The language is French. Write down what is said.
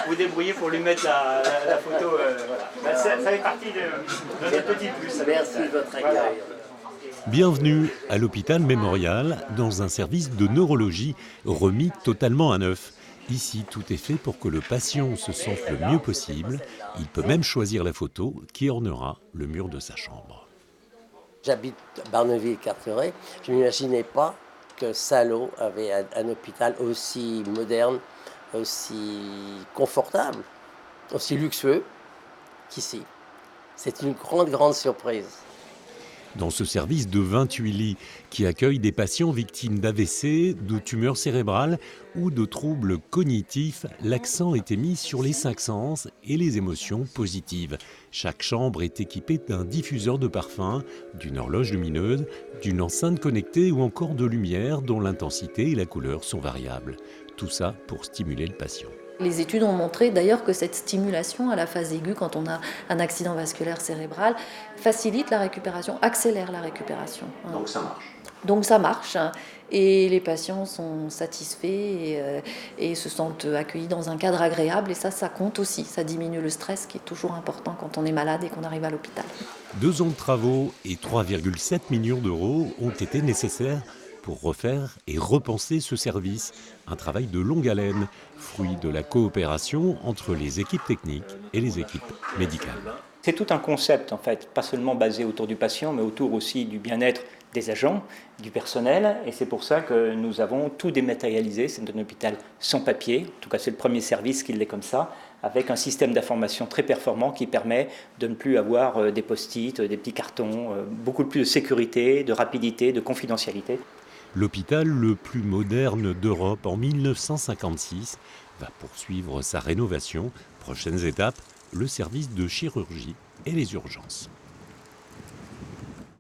vous débrouillez pour lui mettre la photo. Voilà. Bah, ça fait partie de notre petit plus. Merci de votre accueil. Voilà. Bienvenue à l'hôpital Mémorial, dans un service de neurologie remis totalement à neuf. Ici, tout est fait pour que le patient se sente le mieux possible. Il peut même choisir la photo qui ornera le mur de sa chambre. J'habite Barneville-Carteret. Je ne m'imaginais pas que Saint-Lô avait un hôpital aussi moderne, aussi confortable, aussi luxueux qu'ici. C'est une grande surprise. Dans ce service de 28 lits qui accueille des patients victimes d'AVC, de tumeurs cérébrales ou de troubles cognitifs, l'accent était mis sur les 5 sens et les émotions positives. Chaque chambre est équipée d'un diffuseur de parfum, d'une horloge lumineuse, d'une enceinte connectée ou encore de lumière dont l'intensité et la couleur sont variables. Tout ça pour stimuler le patient. Les études ont montré d'ailleurs que cette stimulation à la phase aiguë, quand on a un accident vasculaire cérebral, facilite la récupération, accélère la récupération. Donc ça marche. Donc ça marche, et les patients sont satisfaits et se sentent accueillis dans un cadre agréable, et ça compte aussi, ça diminue le stress qui est toujours important quand on est malade et qu'on arrive à l'hôpital. 2 ans de travaux et 3,7 millions d'euros ont été nécessaires pour refaire et repenser ce service. Un travail de longue haleine, fruit de la coopération entre les équipes techniques et les équipes médicales. C'est tout un concept en fait, pas seulement basé autour du patient, mais autour aussi du bien-être des agents, du personnel, et c'est pour ça que nous avons tout dématérialisé. C'est un hôpital sans papier, en tout cas c'est le premier service qui l'est comme ça, avec un système d'information très performant qui permet de ne plus avoir des post-it, des petits cartons, beaucoup plus de sécurité, de rapidité, de confidentialité. L'hôpital le plus moderne d'Europe en 1956 va poursuivre sa rénovation. Prochaines étapes, le service de chirurgie et les urgences.